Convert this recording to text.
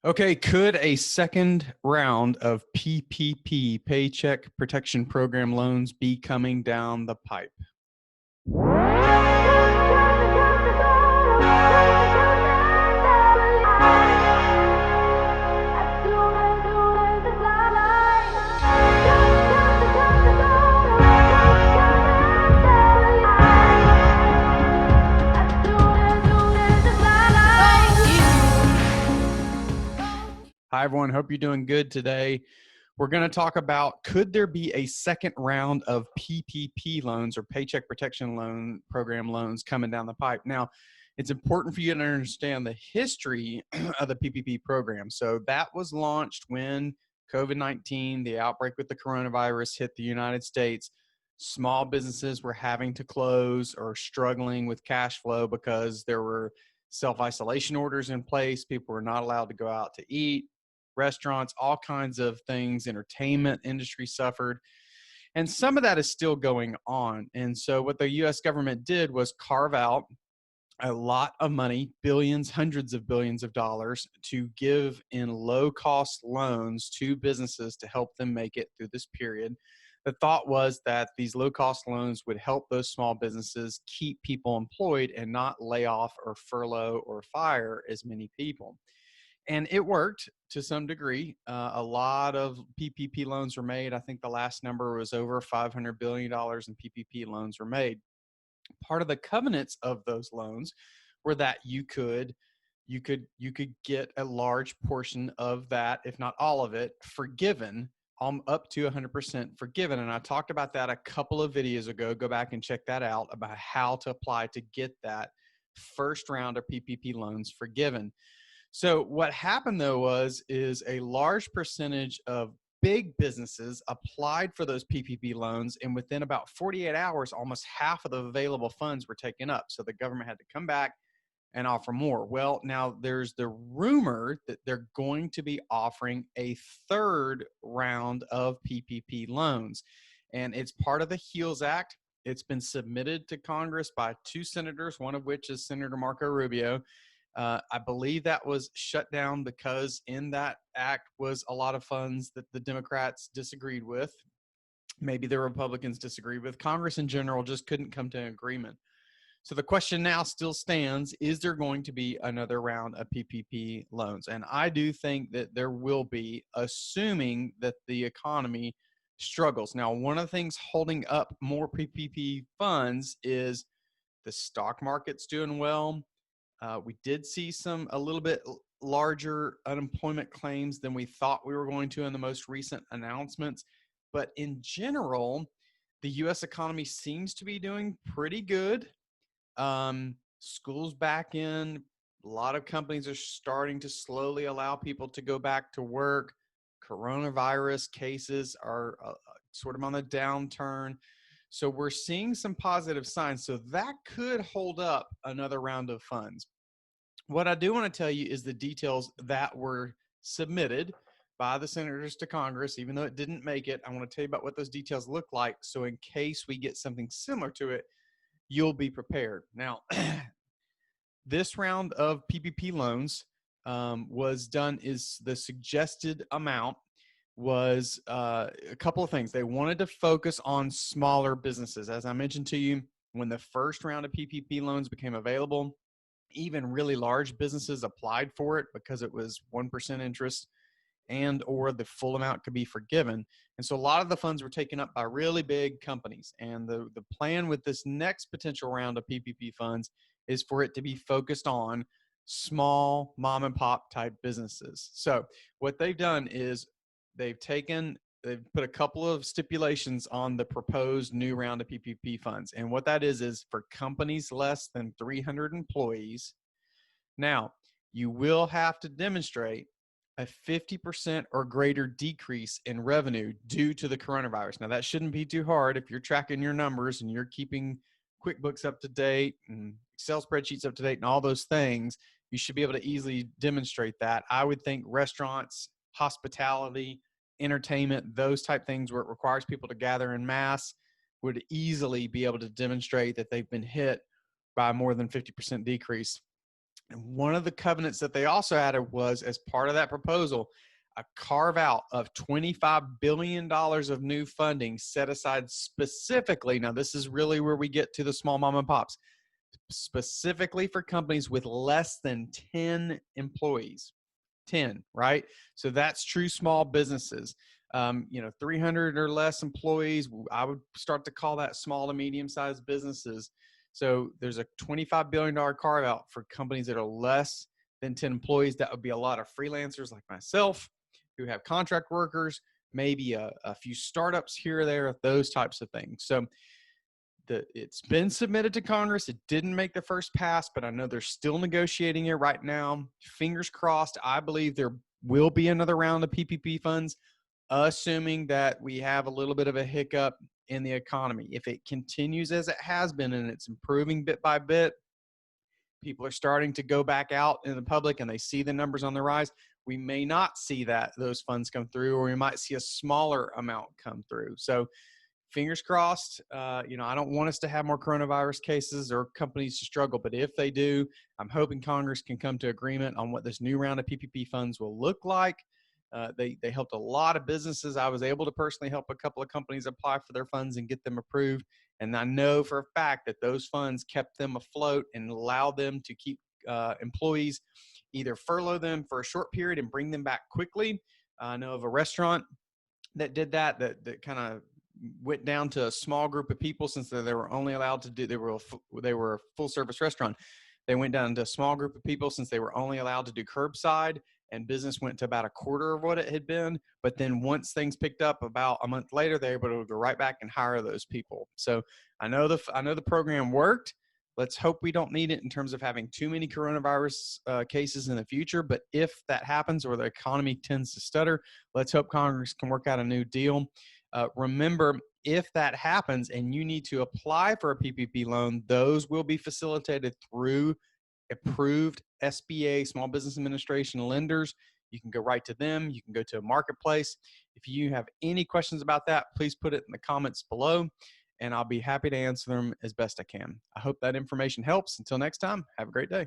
Okay, could a second round of PPP, Paycheck Protection Program loans, be coming down the pipe? Hi, everyone. Hope you're doing good today. We're going to talk about, could there be a second round of PPP loans or Paycheck Protection Loan Program loans coming down the pipe? Now, it's important for you to understand the history of the PPP program. So that was launched when COVID-19, the outbreak with the coronavirus, hit the United States. Small businesses were having to close or struggling with cash flow because there were self-isolation orders in place. People were not allowed to go out to eat. Restaurants, all kinds of things, entertainment industry suffered. And some of that is still going on. And so what the US government did was carve out a lot of money, billions, hundreds of billions of dollars, to give in low cost loans to businesses to help them make it through this period. The thought was that these low cost loans would help those small businesses keep people employed and not lay off or furlough or fire as many people. And it worked to some degree. A lot of PPP loans were made. I think the last number was over $500 billion in PPP loans were made. Part of the covenants of those loans were that you could get a large portion of that, if not all of it, forgiven, up to 100% forgiven. And I talked about that a couple of videos ago. Go back and check that out, about how to apply to get that first round of PPP loans forgiven. So what happened though is a large percentage of big businesses applied for those PPP loans, and within about 48 hours, almost half of the available funds were taken up. So the government had to come back and offer more. Well, now there's the rumor that they're going to be offering a third round of PPP loans, and it's part of the HEALS Act. It's been submitted to Congress by two senators, one of which is Senator Marco Rubio. I believe that was shut down because in that act was a lot of funds that the Democrats disagreed with. Maybe the Republicans disagreed with. Congress in general just couldn't come to an agreement. So the question now still stands, is there going to be another round of PPP loans? And I do think that there will be, assuming that the economy struggles. Now, one of the things holding up more PPP funds is the stock market's doing well. We did see a little bit larger unemployment claims than we thought we were going to in the most recent announcements. But in general, the U.S. economy seems to be doing pretty good. Schools back in, a lot of companies are starting to slowly allow people to go back to work. Coronavirus cases are sort of on the downturn. So we're seeing some positive signs. So that could hold up another round of funds. What I do want to tell you is the details that were submitted by the senators to Congress, even though it didn't make it. I want to tell you about what those details look like. So in case we get something similar to it, you'll be prepared. Now, this round of PPP loans was done, is the suggested amount was a couple of things. They wanted to focus on smaller businesses. As I mentioned to you, when the first round of PPP loans became available, even really large businesses applied for it because it was 1% interest and or the full amount could be forgiven. And so a lot of the funds were taken up by really big companies. And the plan with this next potential round of PPP funds is for it to be focused on small mom and pop type businesses. So what they've done is they've put a couple of stipulations on the proposed new round of PPP funds. And what that is for companies less than 300 employees. Now, you will have to demonstrate a 50% or greater decrease in revenue due to the coronavirus. Now, that shouldn't be too hard if you're tracking your numbers and you're keeping QuickBooks up to date and Excel spreadsheets up to date and all those things. You should be able to easily demonstrate that. I would think restaurants, hospitality, entertainment, those type things where it requires people to gather in mass would easily be able to demonstrate that they've been hit by more than 50% decrease. And one of the covenants that they also added was, as part of that proposal, a carve out of $25 billion of new funding set aside specifically. Now, this is really where we get to the small mom and pops, specifically for companies with less than 10 employees. 10, right? So that's true small businesses. 300 or less employees, I would start to call that small to medium sized businesses. So there's a $25 billion carve out for companies that are less than 10 employees. That would be a lot of freelancers like myself who have contract workers, maybe a few startups here or there, those types of things. So it's been submitted to Congress. It didn't make the first pass, but I know they're still negotiating it right now. Fingers crossed. I believe there will be another round of PPP funds, assuming that we have a little bit of a hiccup in the economy. If it continues as it has been and it's improving bit by bit, people are starting to go back out in the public and they see the numbers on the rise, we may not see those funds come through, or we might see a smaller amount come through. So fingers crossed. I don't want us to have more coronavirus cases or companies to struggle, but if they do, I'm hoping Congress can come to agreement on what this new round of PPP funds will look like. They helped a lot of businesses. I was able to personally help a couple of companies apply for their funds and get them approved. And I know for a fact that those funds kept them afloat and allowed them to keep employees, either furlough them for a short period and bring them back quickly. I know of a restaurant that did that kind of went down to a small group of people, since they were only allowed to do, they were a full service restaurant. They went down to a small group of people since they were only allowed to do curbside, and business went to about a quarter of what it had been. But then once things picked up about a month later, they were able to go right back and hire those people. So I know the program worked. Let's hope we don't need it in terms of having too many coronavirus cases in the future. But if that happens, or the economy tends to stutter, let's hope Congress can work out a new deal. Remember, if that happens and you need to apply for a PPP loan, those will be facilitated through approved SBA, Small Business Administration lenders. You can go right to them. You can go to a marketplace. If you have any questions about that, please put it in the comments below, and I'll be happy to answer them as best I can. I hope that information helps. Until next time, have a great day.